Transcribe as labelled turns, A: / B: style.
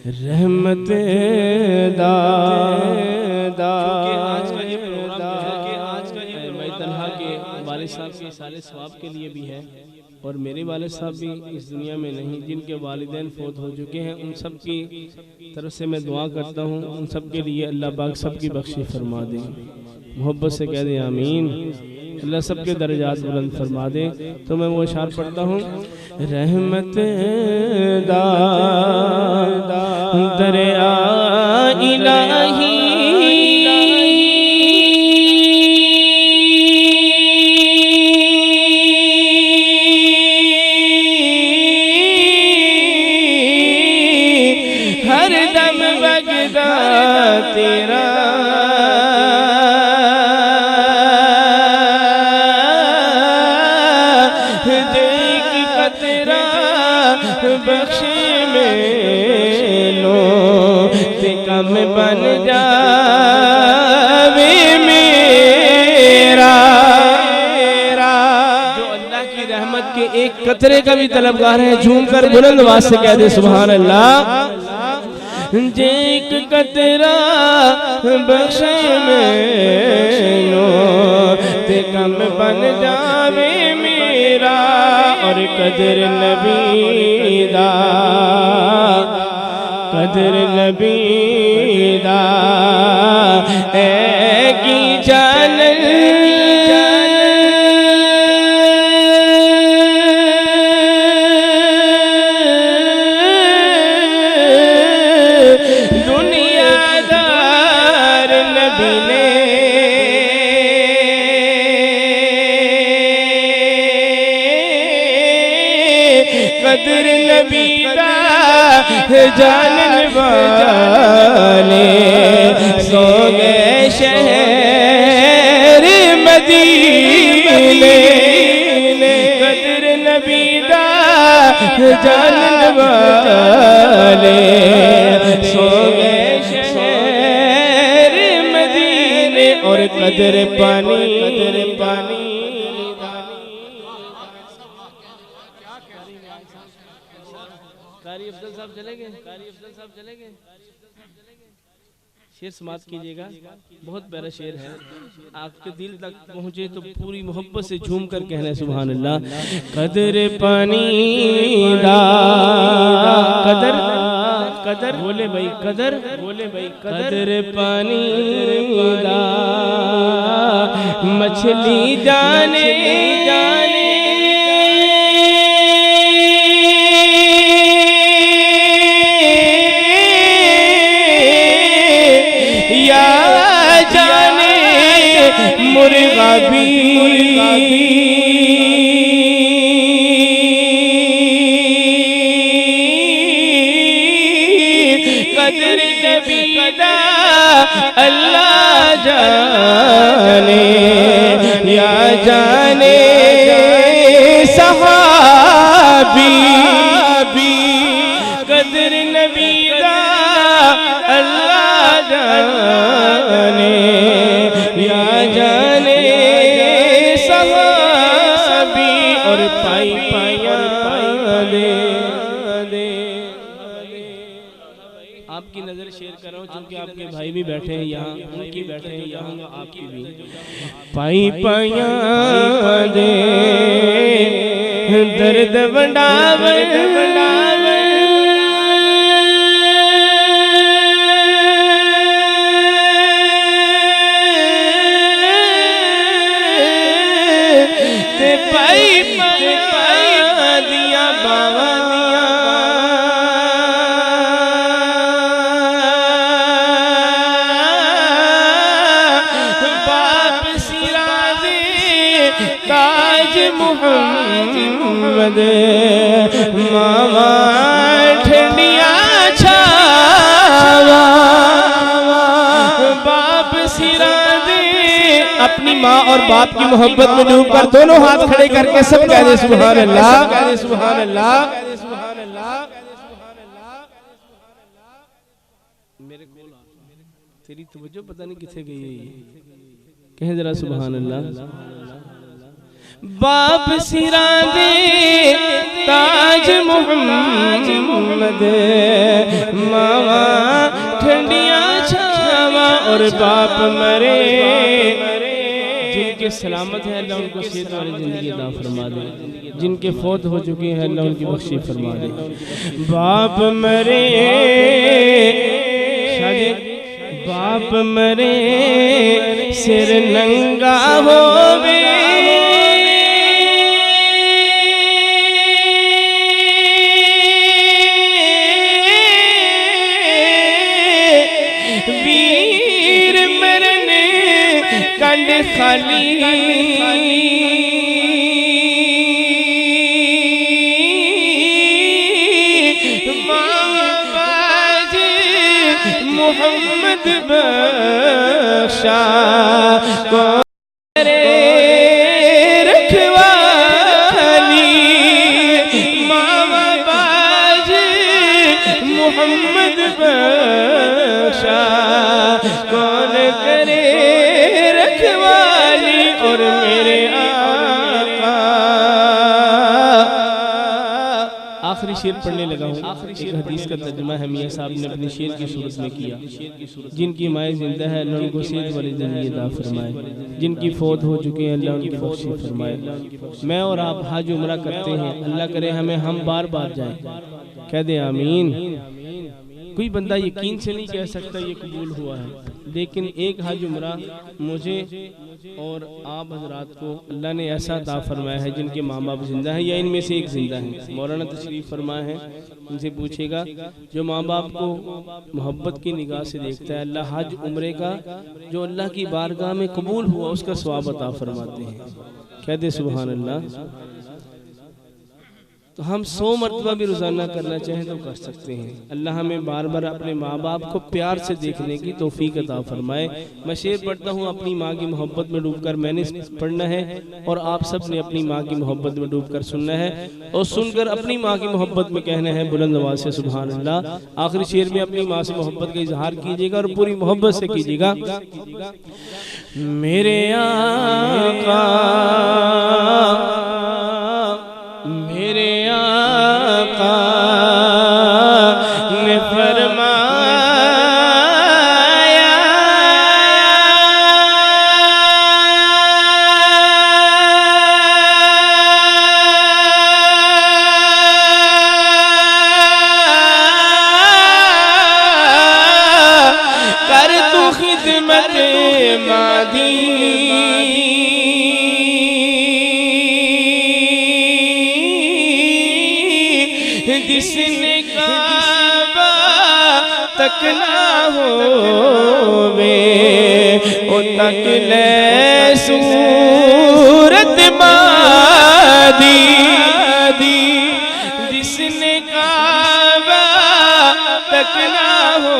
A: रहमत दा भाई तन्हा के वालिद साहब के सारे सवाब के लिए भी है, और मेरे वालिद साहब भी इस दुनिया में नहीं, जिनके वालिदैन फौत हो चुके हैं, उन सब की तरफ से मैं दुआ करता हूँ। उन सब के लिए अल्लाह पाक सब की बख्शी फरमा दे। मोहब्बत से कह दे आमीन। अल्लाह सब के दर्जात बुलंद फरमा दे। तो मैं वो अशार पढ़ता हूँ। रहमत दा दरिया इलाही हर दम बगदा तेरा देख कतरा बख्शे में लो ते कम बन जावे मेरा। जो अल्लाह की रहमत के एक कतरे का भी तलबगार है, झूम कर बुलंद आवाज से कह दे सुभान अल्लाह। जेक कतरा बख्शे में लो ते कम बन जावे मेरा। और कदर नबी दा ऐ की जानल दुनियादार नबी ने कदर नबी दा जानन वाले सो गए शहर मदीने। कदर नबी दा जानन वाले सो गए शहर मदीने। और कदर पानी कारी अफजल साहब चलेंगे। शेर समाप्त कीजिएगा। बहुत प्यारा शेर है, आपके दिल तक पहुँचे तो पूरी मोहब्बत से झूम कर कहना सुभान अल्लाह। कदर पानी दा कदर बोले भाई कदर पानी दा मछली जाने मुर्गा भी कदर नबी दा अल्लाह जाने या जाने सहाबी। कदर नबी दा अल्लाह जाने या जाने सहाबी। और पाई दे आपकी नजर शेयर कर रहा हूँ, चूंकि आपके भाई भी बैठे हैं यहाँ, उनकी बैठे हैं यहाँ, आपकी भी पाई दे दर्द बंडावे दिया बाबा दिया बाप सिरा दे ताज मोहम्मद मामा ठंडिया छावा। बाप सिरा अपनी माँ और बाप की मोहब्बत में डूब कर दोनों हाथ खड़े करके सब कह दे सुभान अल्लाह। मेरे तेरी तवज्जो पता नहीं किथे गई है, कहें जरा सुभान अल्लाह। बाप सिरा दे ताज मोहम्मद, मावा ठंडिया छावा और बाप मरे। जिनके सलामत है अल्लाह उनको सेहत वाली जिंदगी अता फरमा दे, जिनके फौत हो चुके हैं अल्लाह उनकी बख्शी फरमा दे। बाप मरे शादी, बाप मरे सिर नंगा होवे, वीर मरने कंड खाली, मोहम्मद बख्शा को रे रखवाली, मामा बाज मोहम्मद बख्शा कौन करे रखवाली। और मेरे आका, आखिरी शेर पढ़ने लगा हूँ। एक हदीस का तर्जुमा है मियाँ साहब ने अपने शेर की सूरत में किया। जिनकी माएँ जिंदा है अल्लाह उनको सेहत वाली जिंदगी अता फरमाए, जिनकी फौत हो चुके हैं अल्लाह उनकी बख्शी फरमाए। मैं और आप हज उम्रा करते हैं, अल्लाह करे हमें हम बार बार जाएं, कह दे आमीन। कोई बंदा यकीन से नहीं कह सकता ये कबूल हुआ है, लेकिन एक हज उम्रा मुझे और आप हजरात को अल्लाह ने ऐसा अता फरमाया है जिनके माँ बाप जिंदा हैं या इनमें से एक जिंदा है। मौलाना तशरीफ फरमाए हैं, उनसे पूछेगा जो माँ बाप को मोहब्बत की निगाह से देखता है, अल्लाह हज उम्रे का जो अल्लाह की बारगाह में कबूल हुआ उसका सवाब अता फरमाते हैं। कह दे सुभान अल्लाह। तो हम 100 मरतबा भी रोज़ाना करना चाहें तो कर सकते हैं। अल्लाह हमें बार बार अपने माँ बाप को प्यार से देखने की तौफीक अता फरमाए। मैं शेर पढ़ता हूँ, अपनी माँ की मोहब्बत में डूबकर मैंने पढ़ना है और आप सब ने अपनी माँ की मोहब्बत में डूबकर सुनना है और सुनकर अपनी माँ की मोहब्बत में कहना है बुलंद आवाज़ से सुभान अल्लाह। आखिरी शेर में अपनी माँ से मोहब्बत का इजहार कीजिएगा और पूरी मोहब्बत से कीजिएगा। मेरे आका, मेरे आका ने फरमाया, कर तू खिदमत मादी, जिसने काबा तक ना होवे ओ तक ले सूरत मादी, जिसने काबा तक ना हो